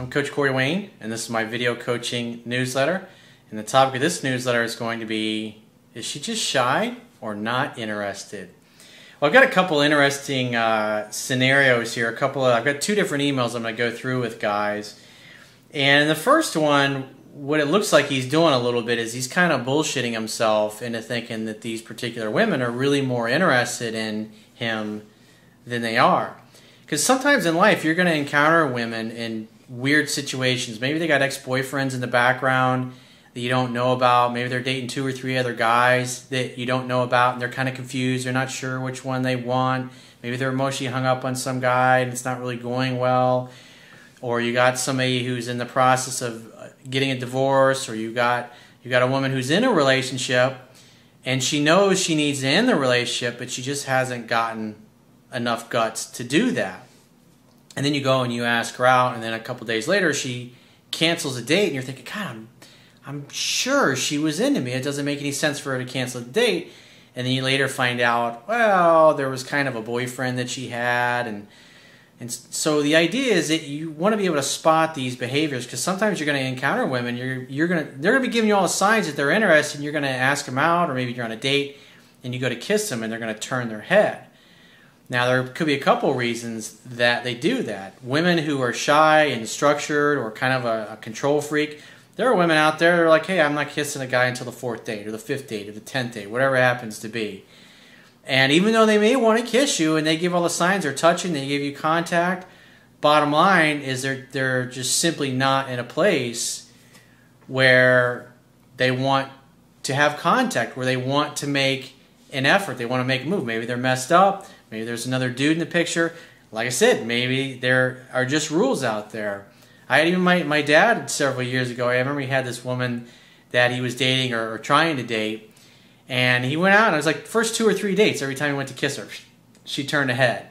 I'm Coach Corey Wayne, and this is my video coaching newsletter. And the topic of this newsletter is going to be, is she just shy or not interested? Well, I've got a couple interesting scenarios here. I've got two different emails I'm going to go through with guys. And the first one, what it looks like he's doing a little bit is he's kind of bullshitting himself into thinking that these particular women are really more interested in him than they are. Because sometimes in life you're going to encounter women in weird situations. Maybe they got ex-boyfriends in the background that you don't know about. Maybe they're dating 2 or 3 other guys that you don't know about, and they're kind of confused. They're not sure which one they want. Maybe they're emotionally hung up on some guy and it's not really going well. Or you got somebody who's in the process of getting a divorce, or you got a woman who's in a relationship and she knows she needs to end the relationship, but she just hasn't gotten enough guts to do that. And then you go and you ask her out, and then a couple days later she cancels a date, and you're thinking, God, I'm sure she was into me. It doesn't make any sense for her to cancel a date. And then you later find out, well, there was kind of a boyfriend that she had, and so the idea is that you want to be able to spot these behaviors, because sometimes you're going to encounter women, they're going to be giving you all the signs that they're interested, and you're going to ask them out, or maybe you're on a date and you go to kiss them and they're going to turn their head. Now, there could be a couple reasons that they do that. Women who are shy and structured, or kind of a control freak, there are women out there that are like, hey, I'm not kissing a guy until the 4th date or the 5th date or the 10th date, whatever it happens to be. And even though they may want to kiss you and they give all the signs, they're touching, they give you contact, bottom line is they're just simply not in a place where they want to have contact, where they want to make an effort, they want to make a move. Maybe they're messed up, maybe there's another dude in the picture. Like I said, maybe there are just rules out there. I had even my dad several years ago, I remember he had this woman that he was dating or trying to date, and he went out, and it was like the first 2 or 3 dates, every time he went to kiss her, she turned ahead.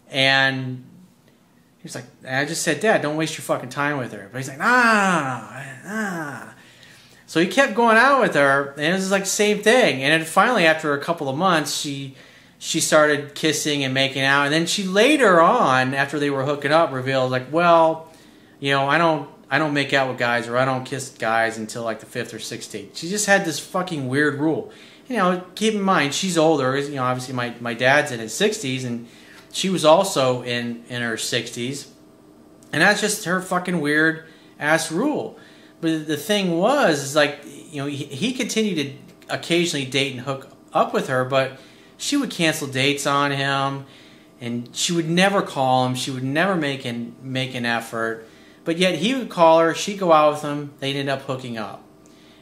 And he was like, I just said, Dad, don't waste your fucking time with her. But he's like, nah. So he kept going out with her, and it was like the same thing. And then finally, after a couple of months, she started kissing and making out. And then she later on, after they were hooking up, revealed, like, well, you know, I don't make out with guys, or I don't kiss guys until like the 5th or 6th date. She just had this fucking weird rule. You know, keep in mind, she's older. You know, obviously my dad's in his 60s, and she was also in her 60s. And that's just her fucking weird ass rule. But the thing is like, you know, he continued to occasionally date and hook up with her, but she would cancel dates on him, and she would never call him. She would never make an effort. But yet he would call her, she'd go out with him, they'd end up hooking up.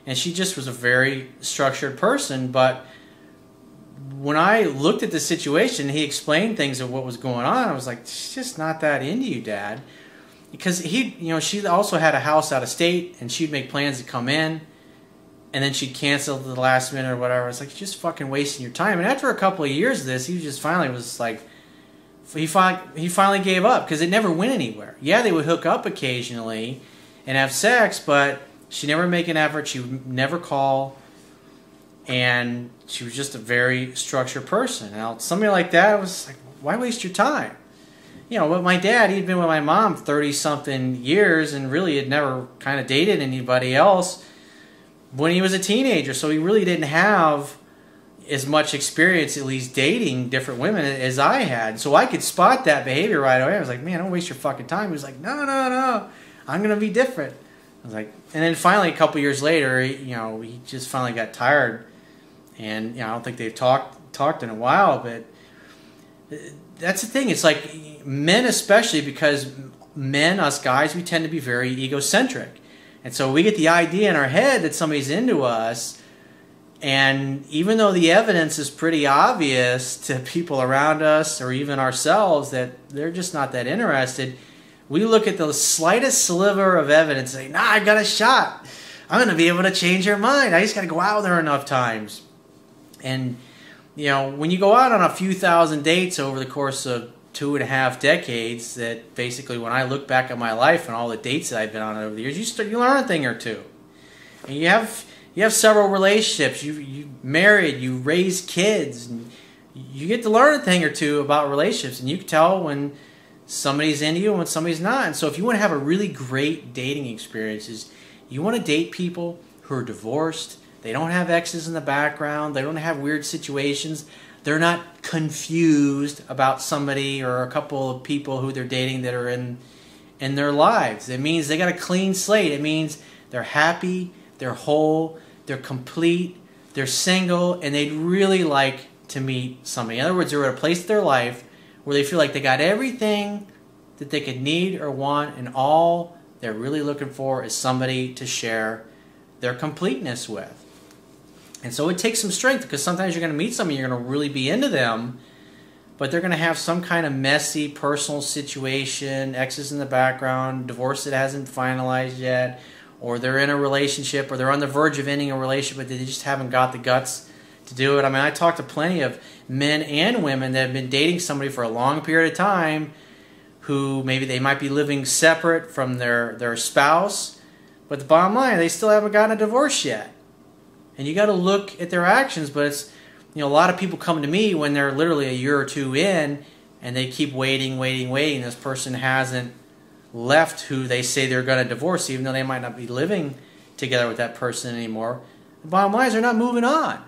And she just was a very structured person. But when I looked at the situation, he explained things of what was going on. I was like, she's just not that into you, Dad. Because she also had a house out of state, and she'd make plans to come in, and then she'd cancel at the last minute or whatever. It's like, you're just fucking wasting your time. And after a couple of years of this, he just finally was like, he finally gave up, because it never went anywhere. Yeah, they would hook up occasionally and have sex, but she never make an effort. She would never call, and she was just a very structured person. Now, somebody like that was like, why waste your time? You know, but my dad, he'd been with my mom 30-something years and really had never kind of dated anybody else when he was a teenager. So he really didn't have as much experience, at least dating different women, as I had. So I could spot that behavior right away. I was like, man, don't waste your fucking time. He was like, no, I'm going to be different. I was like, and then finally a couple years later, you know, he just finally got tired. And, you know, I don't think they've talked in a while, but that's the thing. It's like men, especially, because men, us guys, we tend to be very egocentric. And so we get the idea in our head that somebody's into us, and even though the evidence is pretty obvious to people around us or even ourselves that they're just not that interested, we look at the slightest sliver of evidence and say, nah, I got a shot. I'm going to be able to change her mind. I just got to go out with her enough times. And, you know, when you go out on a few thousand dates over the course of 2.5 decades, that basically when I look back at my life and all the dates that I've been on over the years, you learn a thing or two. And you have several relationships. You married, you raised kids, and you get to learn a thing or two about relationships, and you can tell when somebody's into you and when somebody's not. And so if you want to have a really great dating experiences, you want to date people who are divorced. They don't have exes in the background. They don't have weird situations. They're not confused about somebody or a couple of people who they're dating that are in their lives. It means they got a clean slate. It means they're happy, they're whole, they're complete, they're single, and they'd really like to meet somebody. In other words, they're at a place in their life where they feel like they got everything that they could need or want, and all they're really looking for is somebody to share their completeness with. And so it takes some strength, because sometimes you're going to meet somebody, you're going to really be into them, but they're going to have some kind of messy personal situation, exes in the background, divorce that hasn't finalized yet, or they're in a relationship, or they're on the verge of ending a relationship, but they just haven't got the guts to do it. I mean, I talk to plenty of men and women that have been dating somebody for a long period of time who maybe they might be living separate from their spouse, but the bottom line, they still haven't gotten a divorce yet. And you got to look at their actions, but it's, a lot of people come to me when they're literally a year or two in, and they keep waiting. This person hasn't left who they say they're going to divorce, even though they might not be living together with that person anymore. The bottom line is they're not moving on.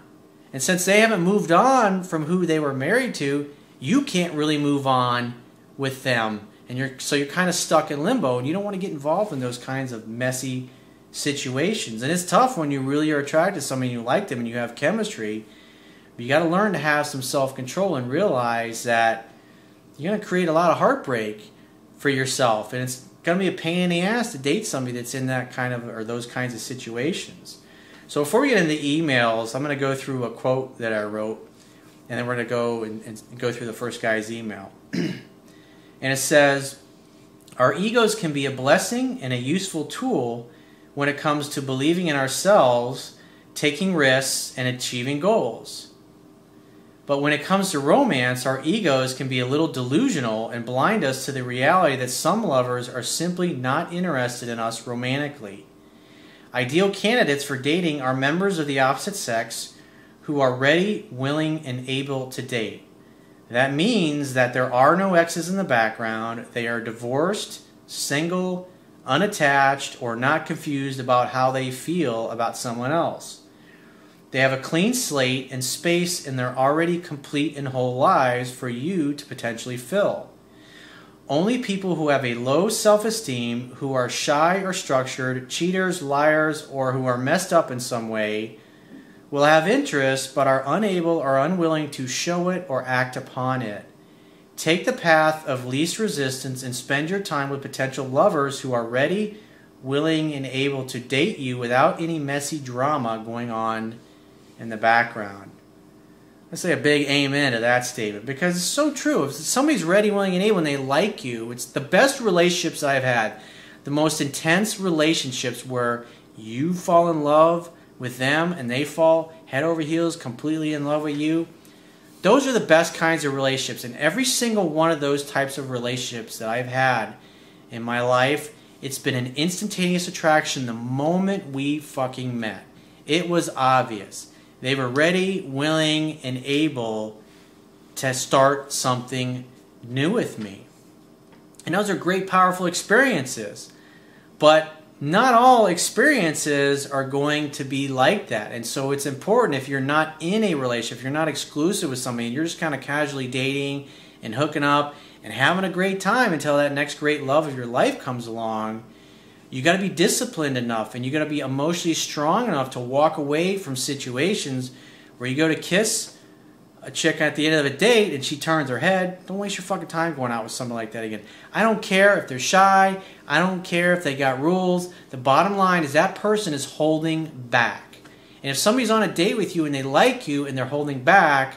And since they haven't moved on from who they were married to, you can't really move on with them. And you're kind of stuck in limbo, and you don't want to get involved in those kinds of messy situations. And it's tough when you really are attracted to somebody and you like them and you have chemistry. But you got to learn to have some self-control and realize that you're going to create a lot of heartbreak for yourself, and it's going to be a pain in the ass to date somebody that's in that kind of, or those kinds of situations. So before we get into the emails, I'm going to go through a quote that I wrote, and then we're going to go and go through the first guy's email. And it says, "Our egos can be a blessing and a useful tool when it comes to believing in ourselves, taking risks, and achieving goals. But when it comes to romance, our egos can be a little delusional and blind us to the reality that some lovers are simply not interested in us romantically. Ideal candidates for dating are members of the opposite sex who are ready, willing, and able to date. That means that there are no exes in the background. They are divorced, single, unattached, or not confused about how they feel about someone else. They have a clean slate and space in their already complete and whole lives for you to potentially fill. Only people who have a low self-esteem, who are shy or structured, cheaters, liars, or who are messed up in some way will have interest but are unable or unwilling to show it or act upon it. Take the path of least resistance and spend your time with potential lovers who are ready, willing, and able to date you without any messy drama going on in the background." Let's say a big amen to that statement, because it's so true. If somebody's ready, willing, and able and they like you, it's the best relationships I've had, the most intense relationships where you fall in love with them and they fall head over heels completely in love with you. Those are the best kinds of relationships, and every single one of those types of relationships that I've had in my life, it's been an instantaneous attraction the moment we fucking met. It was obvious. They were ready, willing, and able to start something new with me. And those are great, powerful experiences. But not all experiences are going to be like that. And so it's important, if you're not in a relationship, if you're not exclusive with somebody, you're just kind of casually dating and hooking up and having a great time until that next great love of your life comes along, you got to be disciplined enough, and you got to be emotionally strong enough to walk away from situations where you go to kiss a chick at the end of a date and she turns her head. Don't waste your fucking time going out with somebody like that again. I don't care if they're shy. I don't care if they got rules. The bottom line is that person is holding back. And if somebody's on a date with you and they like you and they're holding back,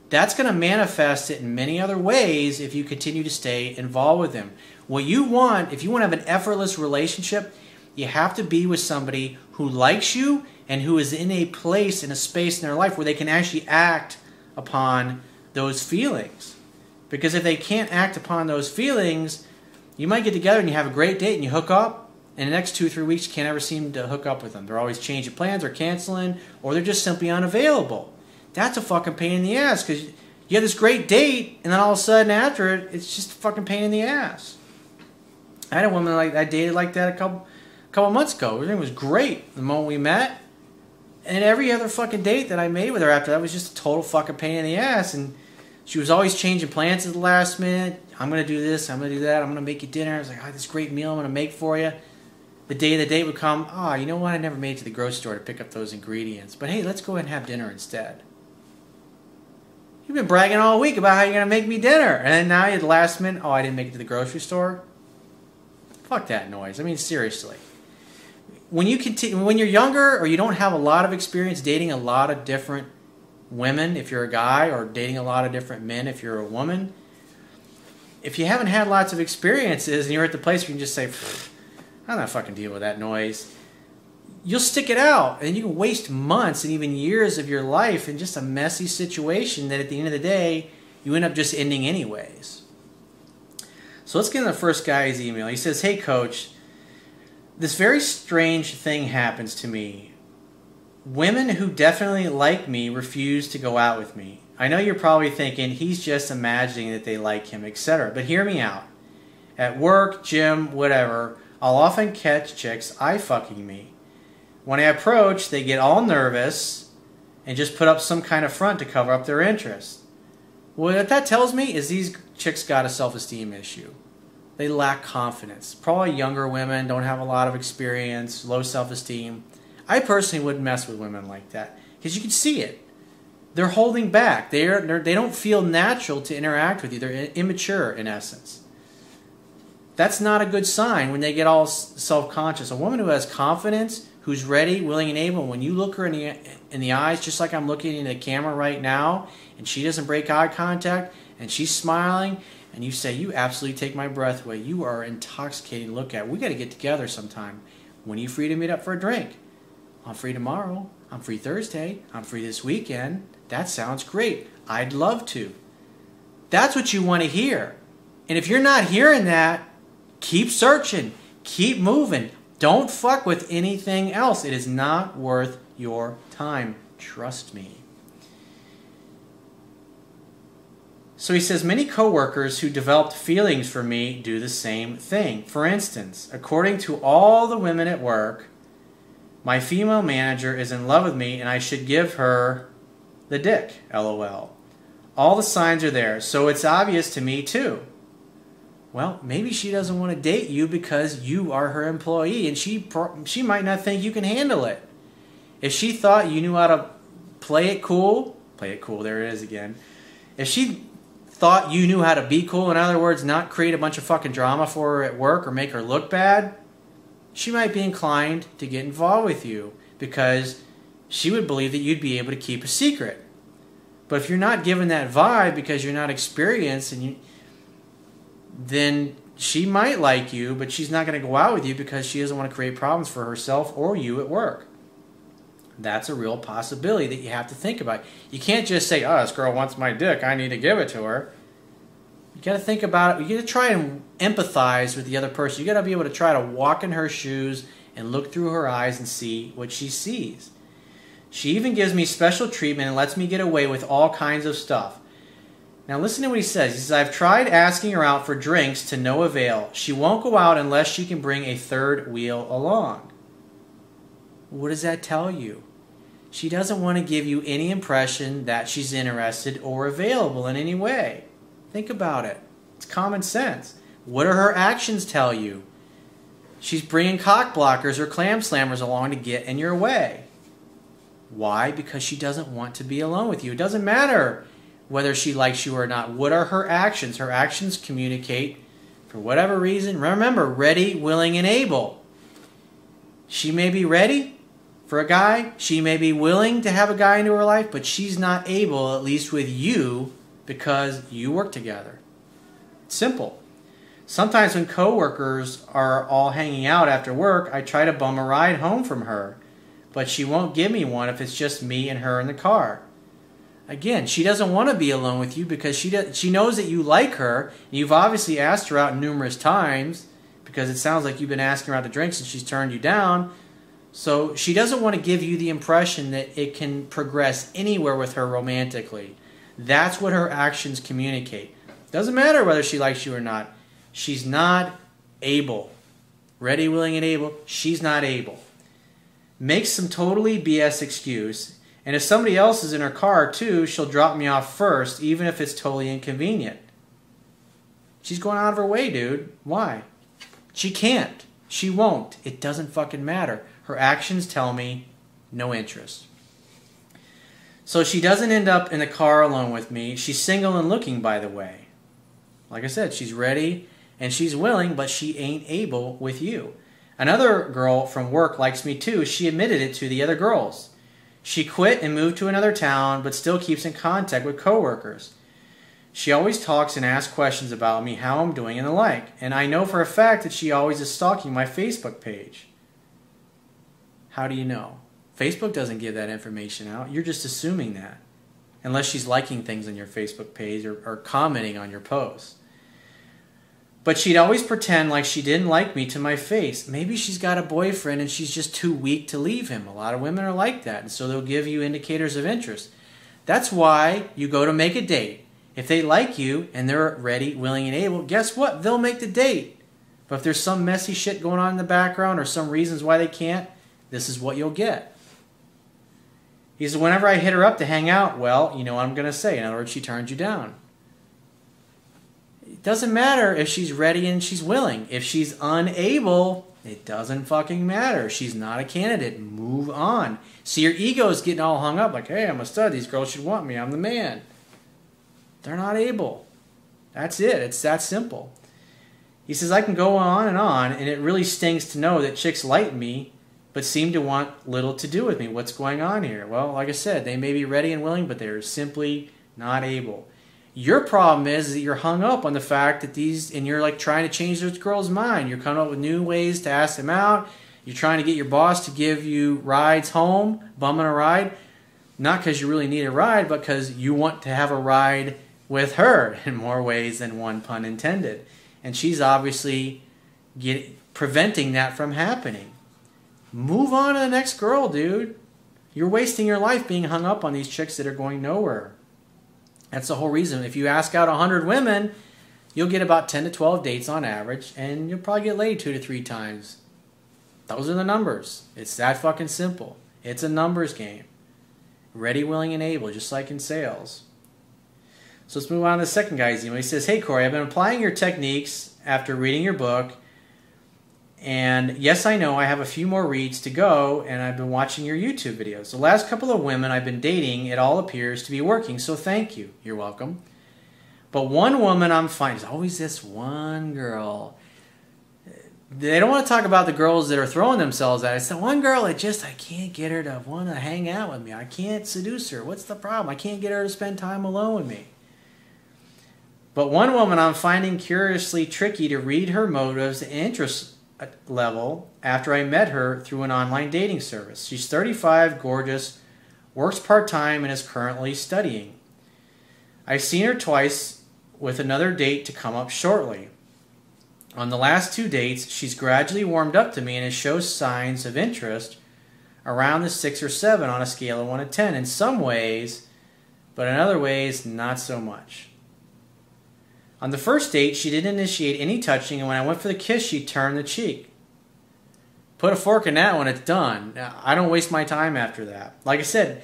that's going to manifest it in many other ways if you continue to stay involved with them. What you want, if you want to have an effortless relationship, you have to be with somebody who likes you and who is in a place, in a space in their life where they can actually act upon those feelings. Because if they can't act upon those feelings, you might get together and you have a great date and you hook up, and the next 2 or 3 weeks you can't ever seem to hook up with them. They're always changing plans or canceling, or they're just simply unavailable. That's a fucking pain in the ass, because You have this great date, and then all of a sudden after it, it's just a fucking pain in the ass. I had a woman like I dated like that a couple months ago. Everything was great the moment we met, and every other fucking date that I made with her after that was just a total fucking pain in the ass. And she was always changing plans at the last minute. I'm gonna do this. I'm gonna do that. I'm gonna make you dinner. I was like, this great meal I'm gonna make for you. The day of the date would come. You know what? I never made it to the grocery store to pick up those ingredients. But hey, let's go ahead and have dinner instead. You've been bragging all week about how you're gonna make me dinner, and then now at the last minute, I didn't make it to the grocery store. Fuck that noise. I mean, seriously. When you're younger or you don't have a lot of experience dating a lot of different women, if you're a guy, or dating a lot of different men, if you're a woman, if you haven't had lots of experiences and you're at the place where you can just say, I'm not fucking dealing with that noise, you'll stick it out, and you can waste months and even years of your life in just a messy situation that at the end of the day, you end up just ending anyways. So let's get into the first guy's email. He says, hey coach, this very strange thing happens to me. Women who definitely like me refuse to go out with me. I know you're probably thinking he's just imagining that they like him, etc. But hear me out. At work, gym, whatever, I'll often catch chicks eye-fucking me. When I approach, they get all nervous and just put up some kind of front to cover up their interest. What that tells me is these chicks got a self-esteem issue. They lack confidence. Probably younger women, don't have a lot of experience, low self-esteem. I personally wouldn't mess with women like that because you can see it. They're holding back. They don't feel natural to interact with you. They're immature in essence. That's not a good sign when they get all self-conscious. A woman who has confidence, who's ready, willing, and able, when you look her in the eyes, just like I'm looking into the camera right now, and she doesn't break eye contact, and she's smiling, and you say, you absolutely take my breath away. You are intoxicating to look at. We got to get together sometime. When are you free to meet up for a drink? I'm free tomorrow. I'm free Thursday. I'm free this weekend. That sounds great. I'd love to. That's what you want to hear. And if you're not hearing that, keep searching. Keep moving. Don't fuck with anything else. It is not worth your time. Trust me. So he says, many coworkers who developed feelings for me do the same thing. For instance, according to all the women at work, my female manager is in love with me and I should give her the dick, LOL. All the signs are there, so it's obvious to me too. Well, maybe she doesn't want to date you because you are her employee and she might not think you can handle it. If she thought you knew how to play it cool, there it is again. If she thought you knew how to be cool, in other words, not create a bunch of fucking drama for her at work or make her look bad, she might be inclined to get involved with you because she would believe that you'd be able to keep a secret. But if you're not given that vibe because you're not experienced, then she might like you, but she's not going to go out with you because she doesn't want to create problems for herself or you at work. That's a real possibility that you have to think about. You can't just say, oh, this girl wants my dick, I need to give it to her. You got to think about it. You got to try and empathize with the other person. You got to be able to try to walk in her shoes and look through her eyes and see what she sees. She even gives me special treatment and lets me get away with all kinds of stuff. Now listen to what he says. He says, I've tried asking her out for drinks to no avail. She won't go out unless she can bring a third wheel along. What does that tell you? She doesn't want to give you any impression that she's interested or available in any way. Think about it. It's common sense. What do her actions tell you? She's bringing cock blockers or clam slammers along to get in your way. Why? Because she doesn't want to be alone with you. It doesn't matter whether she likes you or not. What are her actions? Her actions communicate for whatever reason. Remember, ready, willing, and able. She may be ready for a guy. She may be willing to have a guy into her life, but she's not able, at least with you, because you work together. It's simple. Sometimes when coworkers are all hanging out after work, I try to bum a ride home from her, but she won't give me one if it's just me and her in the car. Again, she doesn't want to be alone with you because she knows that you like her. And you've obviously asked her out numerous times because it sounds like you've been asking her out to drinks and she's turned you down. So she doesn't want to give you the impression that it can progress anywhere with her romantically. That's what her actions communicate. Doesn't matter whether she likes you or not. She's not able. Ready, willing, and able. She's not able. Makes some totally BS excuse. And if somebody else is in her car too, she'll drop me off first, even if it's totally inconvenient. She's going out of her way, dude. Why? She can't. She won't. It doesn't fucking matter. Her actions tell me no interest. So she doesn't end up in the car alone with me. She's single and looking, by the way. Like I said, she's ready and she's willing, but she ain't able with you. Another girl from work likes me too. She admitted it to the other girls. She quit and moved to another town, but still keeps in contact with coworkers. She always talks and asks questions about me, how I'm doing, and the like. And I know for a fact that she always is stalking my Facebook page. How do you know? Facebook doesn't give that information out. You're just assuming that. Unless she's liking things on your Facebook page or commenting on your posts. But she'd always pretend like she didn't like me to my face. Maybe she's got a boyfriend and she's just too weak to leave him. A lot of women are like that, and so they'll give you indicators of interest. That's why you go to make a date. If they like you and they're ready, willing, and able, guess what? They'll make the date. But if there's some messy shit going on in the background or some reasons why they can't, this is what you'll get. He says, whenever I hit her up to hang out, well, you know what I'm going to say. In other words, she turns you down. It doesn't matter if she's ready and she's willing. If she's unable, it doesn't fucking matter. She's not a candidate. Move on. See, your ego is getting all hung up like, hey, I'm a stud. These girls should want me. I'm the man. They're not able. That's it. It's that simple. He says, I can go on, and it really stings to know that chicks like me, but seem to want little to do with me. What's going on here? Well, like I said, they may be ready and willing, but they're simply not able. Your problem is that you're hung up on the fact that and you're like trying to change those girls' mind. You're coming up with new ways to ask them out. You're trying to get your boss to give you rides home, bumming a ride. Not because you really need a ride, but because you want to have a ride with her in more ways than one, pun intended. And she's obviously preventing that from happening. Move on to the next girl, dude. You're wasting your life being hung up on these chicks that are going nowhere. That's the whole reason. If you ask out 100 women, you'll get about 10 to 12 dates on average, and you'll probably get laid 2 to 3 times. Those are the numbers. It's that fucking simple. It's a numbers game. Ready, willing, and able, just like in sales. So let's move on to the second guy's email. He says, hey, Corey, I've been applying your techniques after reading your book. And yes, I know I have a few more reads to go, and I've been watching your YouTube videos. The last couple of women I've been dating, it all appears to be working, so thank you. You're welcome. But one woman I'm finding, there's always this one girl. They don't want to talk about the girls that are throwing themselves at it. It's the one girl that I can't get her to want to hang out with me. I can't seduce her. What's the problem? I can't get her to spend time alone with me. But one woman I'm finding curiously tricky to read her motives and interest level after I met her through an online dating service. She's 35, gorgeous, works part-time, and is currently studying. I've seen her twice with another date to come up shortly. On the last 2 dates, she's gradually warmed up to me and it shows signs of interest around the 6 or 7 on a scale of 1 to 10 in some ways, but in other ways, not so much. On the first date, she didn't initiate any touching, and when I went for the kiss, she turned the cheek. Put a fork in that when it's done. I don't waste my time after that. Like I said,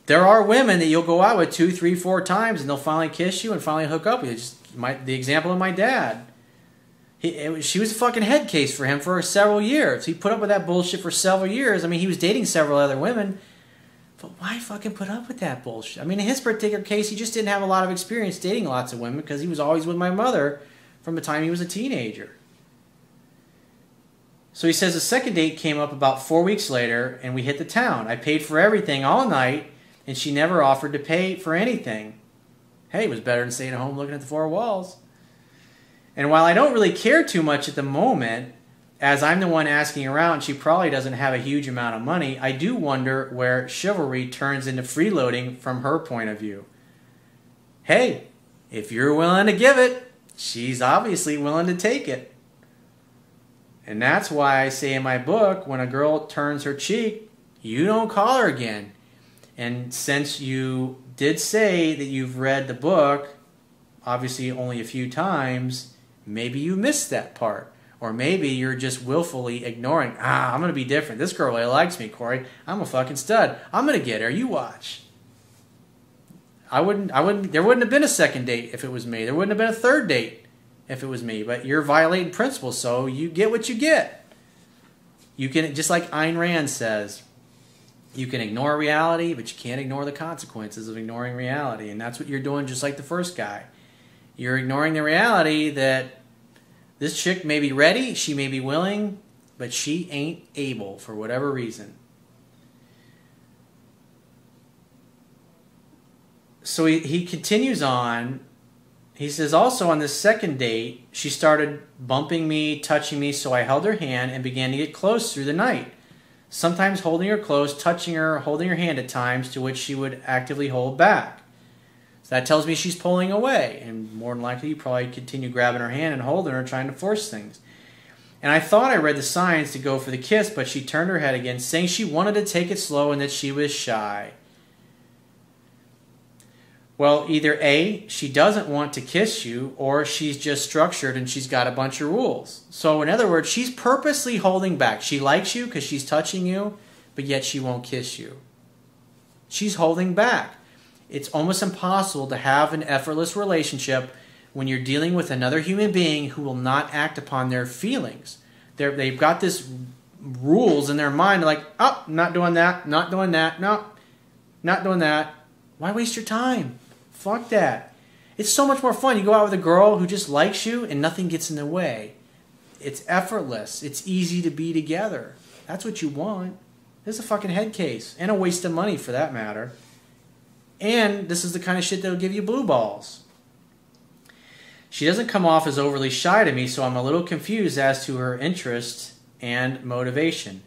there are women that you'll go out with 2, 3, 4 times, and they'll finally kiss you and finally hook up with you. Just the example of my dad. She was a fucking head case for him for several years. He put up with that bullshit for several years. I mean, he was dating several other women. But why fucking put up with that bullshit? I mean, in his particular case, he just didn't have a lot of experience dating lots of women because he was always with my mother from the time he was a teenager. So he says the second date came up about 4 weeks later, and we hit the town. I paid for everything all night, and she never offered to pay for anything. Hey, it was better than staying at home looking at the 4 walls. And while I don't really care too much at the moment, as I'm the one asking her out and she probably doesn't have a huge amount of money, I do wonder where chivalry turns into freeloading from her point of view. Hey, if you're willing to give it, she's obviously willing to take it. And that's why I say in my book, when a girl turns her cheek, you don't call her again. And since you did say that you've read the book, obviously only a few times, maybe you missed that part. Or maybe you're just willfully ignoring, I'm going to be different. This girl really likes me, Corey. I'm a fucking stud. I'm going to get her. You watch. There wouldn't have been a second date if it was me. There wouldn't have been a third date if it was me. But you're violating principle, so you get what you get. You can, just like Ayn Rand says, you can ignore reality, but you can't ignore the consequences of ignoring reality. And that's what you're doing, just like the first guy. You're ignoring the reality that this chick may be ready, she may be willing, but she ain't able for whatever reason. So he continues on. He says, also on this second date, she started bumping me, touching me, so I held her hand and began to get close through the night. Sometimes holding her close, touching her, holding her hand at times, to which she would actively hold back. So that tells me she's pulling away, and more than likely you probably continue grabbing her hand and holding her, trying to force things. And I thought I read the signs to go for the kiss, but she turned her head again, saying she wanted to take it slow and that she was shy. Well, either A, she doesn't want to kiss you, or she's just structured and she's got a bunch of rules. So in other words, she's purposely holding back. She likes you because she's touching you, but yet she won't kiss you. She's holding back. It's almost impossible to have an effortless relationship when you're dealing with another human being who will not act upon their feelings. They've got this rules in their mind, like, oh, not doing that, not doing that, no, not doing that. Why waste your time? Fuck that. It's so much more fun. You go out with a girl who just likes you and nothing gets in the way. It's effortless. It's easy to be together. That's what you want. This is a fucking head case and a waste of money for that matter. And this is the kind of shit that'll give you blue balls. She doesn't come off as overly shy to me, so I'm a little confused as to her interest and motivation.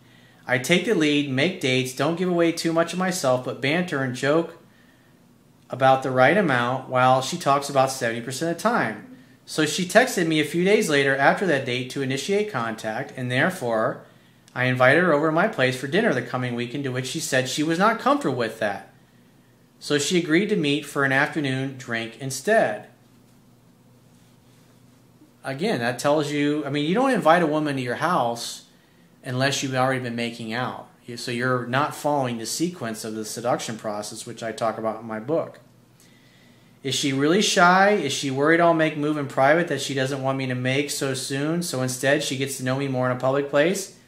I take the lead, make dates, don't give away too much of myself, but banter and joke about the right amount while she talks about 70% of the time. So she texted me a few days later after that date to initiate contact, and therefore I invited her over to my place for dinner the coming weekend, to which she said she was not comfortable with that. So she agreed to meet for an afternoon drink instead. Again, that tells you, I mean, you don't invite a woman to your house unless you've already been making out. So you're not following the sequence of the seduction process, which I talk about in my book. Is she really shy? Is she worried I'll make a move in private that she doesn't want me to make so soon, so instead she gets to know me more in a public place?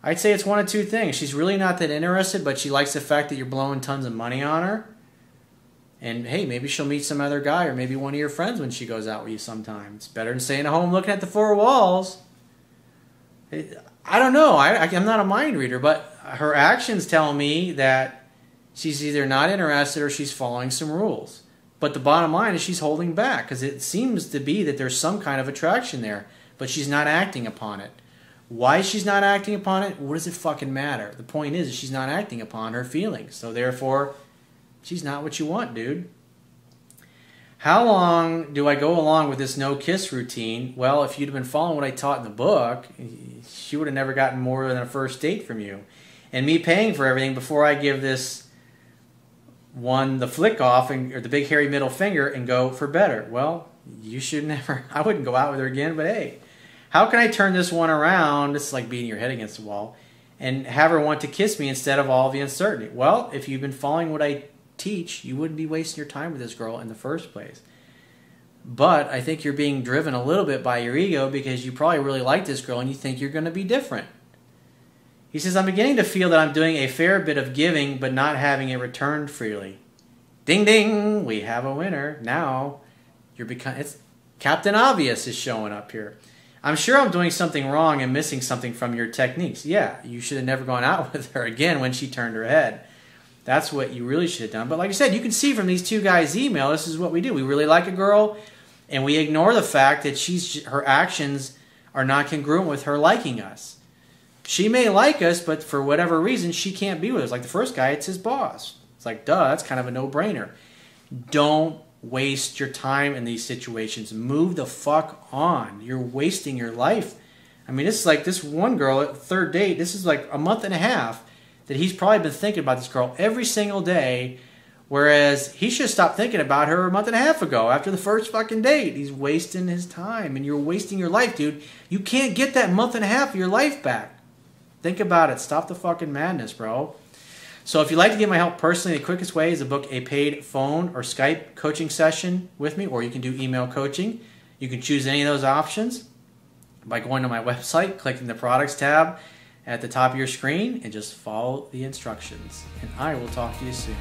I'd say it's one of two things. She's really not that interested, but she likes the fact that you're blowing tons of money on her. And hey, maybe she'll meet some other guy or maybe one of your friends when she goes out with you sometime. It's better than staying at home looking at the four walls. I don't know. I'm not a mind reader, but her actions tell me that she's either not interested or she's following some rules. But the bottom line is she's holding back because it seems to be that there's some kind of attraction there, but she's not acting upon it. Why she's not acting upon it, what does it fucking matter? The point is she's not acting upon her feelings. So therefore, she's not what you want, dude. How long do I go along with this no-kiss routine? Well, if you'd have been following what I taught in the book, she would have never gotten more than a first date from you. And me paying for everything before I give this one the flick off or the big hairy middle finger and go for better. Well, you should never, I wouldn't go out with her again, but hey. How can I turn this one around, this is like beating your head against the wall, and have her want to kiss me instead of all the uncertainty? Well, if you've been following what I teach, you wouldn't be wasting your time with this girl in the first place. But I think you're being driven a little bit by your ego because you probably really like this girl and you think you're going to be different. He says, I'm beginning to feel that I'm doing a fair bit of giving but not having it returned freely. Ding, ding, we have a winner. Now, it's Captain Obvious is showing up here. I'm sure I'm doing something wrong and missing something from your techniques. Yeah, you should have never gone out with her again when she turned her head. That's what you really should have done. But like I said, you can see from these two guys' email, this is what we do. We really like a girl, and we ignore the fact that her actions are not congruent with her liking us. She may like us, but for whatever reason, she can't be with us. Like the first guy, it's his boss. It's like, duh, that's kind of a no-brainer. Don't waste your time in these situations. Move the fuck on. You're wasting your life. I mean, this is like this one girl at the third date. This is like a month and a half. that he's probably been thinking about this girl every single day, whereas he should have stopped thinking about her a month and a half ago after the first fucking date. He's wasting his time, and you're wasting your life, dude. You can't get that month and a half of your life back. Think about it. Stop the fucking madness, bro. So if you'd like to get my help personally, the quickest way is to book a paid phone or Skype coaching session with me, or you can do email coaching. You can choose any of those options by going to my website, clicking the products tab at the top of your screen, and just follow the instructions. And I will talk to you soon.